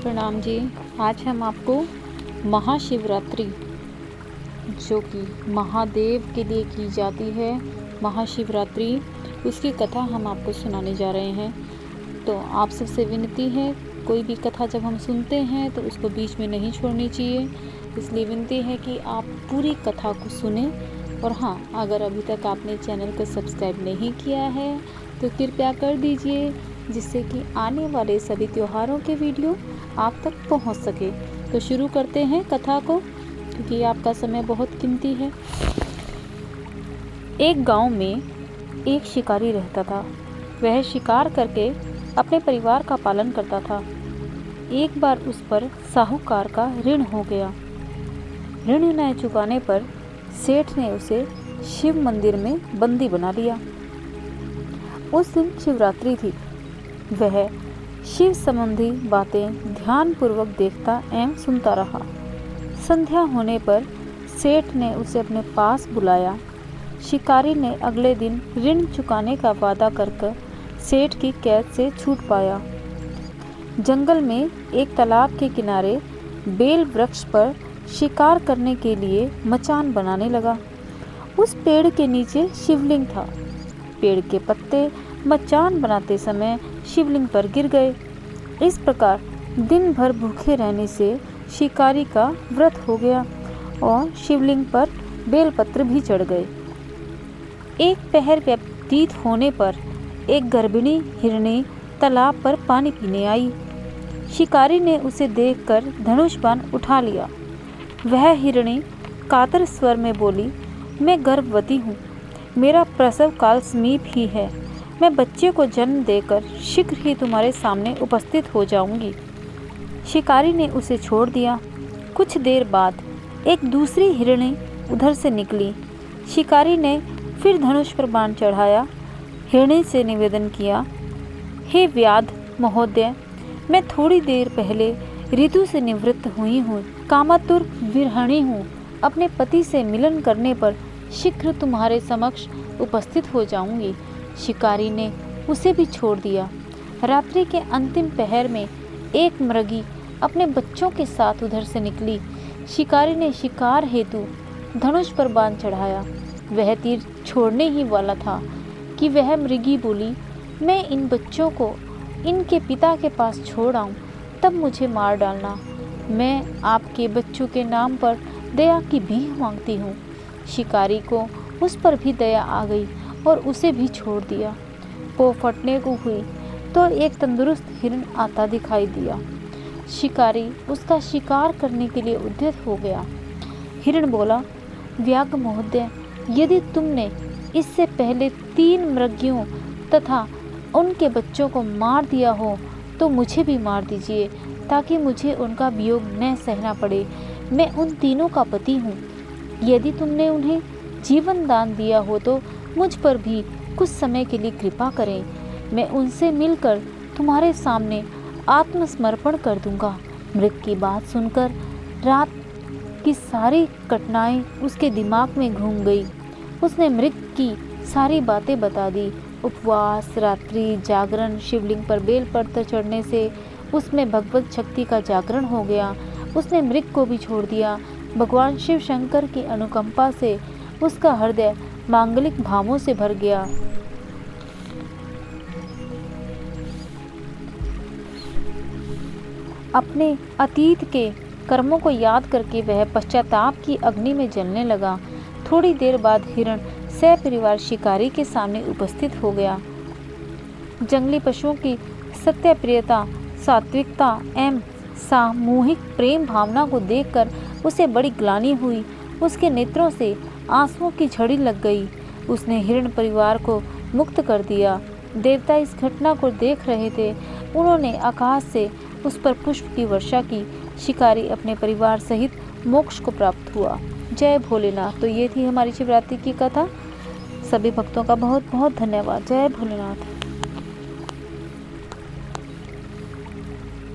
प्रणाम जी। आज हम आपको महाशिवरात्रि, जो कि महादेव के लिए की जाती है महाशिवरात्रि, उसकी कथा हम आपको सुनाने जा रहे हैं। तो आप सबसे विनती है, कोई भी कथा जब हम सुनते हैं तो उसको बीच में नहीं छोड़नी चाहिए, इसलिए विनती है कि आप पूरी कथा को सुने। और हाँ, अगर अभी तक आपने चैनल को सब्सक्राइब नहीं किया है तो कृपया कर दीजिए, जिससे कि आने वाले सभी त्योहारों के वीडियो आप तक पहुंच सके। तो शुरू करते हैं कथा को, क्योंकि आपका समय बहुत कीमती है। एक गांव में एक शिकारी रहता था। वह शिकार करके अपने परिवार का पालन करता था। एक बार उस पर साहूकार का ऋण हो गया। ऋण न चुकाने पर सेठ ने उसे शिव मंदिर में बंदी बना लिया। उस दिन शिवरात्रि थी। वह शिव संबंधी बातें ध्यानपूर्वक देखता एवं सुनता रहा। संध्या होने पर सेठ ने उसे अपने पास बुलाया। शिकारी ने अगले दिन ऋण चुकाने का वादा कर सेठ की कैद से छूट पाया। जंगल में एक तालाब के किनारे बेल वृक्ष पर शिकार करने के लिए मचान बनाने लगा। उस पेड़ के नीचे शिवलिंग था। पेड़ के पत्ते मचान बनाते समय शिवलिंग पर गिर गए। इस प्रकार दिन भर भूखे रहने से शिकारी का व्रत हो गया और शिवलिंग पर बेलपत्र भी चढ़ गए। एक पहर व्यतीत होने पर एक गर्भिणी हिरनी तालाब पर पानी पीने आई। शिकारी ने उसे देखकर धनुष बाण उठा लिया। वह हिरनी कातर स्वर में बोली, मैं गर्भवती हूँ, मेरा प्रसव काल समीप ही है। मैं बच्चे को जन्म देकर शीघ्र ही तुम्हारे सामने उपस्थित हो जाऊंगी। शिकारी ने उसे छोड़ दिया। कुछ देर बाद एक दूसरी हिरनी उधर से निकली। शिकारी ने फिर धनुष पर बाण चढ़ाया। हिरनी से निवेदन किया, हे व्याध महोदय, मैं थोड़ी देर पहले ऋतु से निवृत्त हुई हूँ, कामातुर विरहिणी हूँ। अपने पति से मिलन करने पर शीघ्र तुम्हारे समक्ष उपस्थित हो जाऊंगी। शिकारी ने उसे भी छोड़ दिया। रात्रि के अंतिम पहर में एक मृगी अपने बच्चों के साथ उधर से निकली। शिकारी ने शिकार हेतु धनुष पर बाण चढ़ाया। वह तीर छोड़ने ही वाला था कि वह मृगी बोली, मैं इन बच्चों को इनके पिता के पास छोड़ आऊं, तब मुझे मार डालना। मैं आपके बच्चों के नाम पर दया की भीख मांगती हूँ। शिकारी को उस पर भी दया आ गई और उसे भी छोड़ दिया। पो फटने को हुई तो एक तंदुरुस्त हिरण आता दिखाई दिया। शिकारी उसका शिकार करने के लिए उद्यत हो गया। हिरण बोला, व्याघ्र महोदय, यदि तुमने इससे पहले 3 मृगियों तथा उनके बच्चों को मार दिया हो तो मुझे भी मार दीजिए, ताकि मुझे उनका वियोग न सहना पड़े। मैं उन तीनों का पति हूँ। यदि तुमने उन्हें जीवन दान दिया हो तो मुझ पर भी कुछ समय के लिए कृपा करें। मैं उनसे मिलकर तुम्हारे सामने आत्मसमर्पण कर दूंगा। मृग की बात सुनकर रात की सारी घटनाएं उसके दिमाग में घूम गई। उसने मृग की सारी बातें बता दी। उपवास, रात्रि जागरण, शिवलिंग पर बेलपत्र चढ़ने से उसमें भगवत शक्ति का जागरण हो गया। उसने मृग को भी छोड़ दिया। भगवान शिव शंकर की अनुकंपा से उसका हृदय मांगलिक भावों से भर गया। अपने अतीत के कर्मों को याद करके वह पश्चाताप की अग्नि में जलने लगा। थोड़ी देर बाद हिरण सपरिवार शिकारी के सामने उपस्थित हो गया। जंगली पशुओं की सत्यप्रियता, सात्विकता एवं सामूहिक प्रेम भावना को देखकर उसे बड़ी ग्लानि हुई। उसके नेत्रों से आंसुओं की झड़ी लग गई। उसने हिरण परिवार को मुक्त कर दिया। देवता इस घटना को देख रहे थे। उन्होंने आकाश से उस पर पुष्प की वर्षा की। शिकारी अपने परिवार सहित मोक्ष को प्राप्त हुआ। जय भोलेनाथ। तो ये थी हमारी शिवरात्रि की कथा। सभी भक्तों का बहुत बहुत धन्यवाद। जय भोलेनाथ।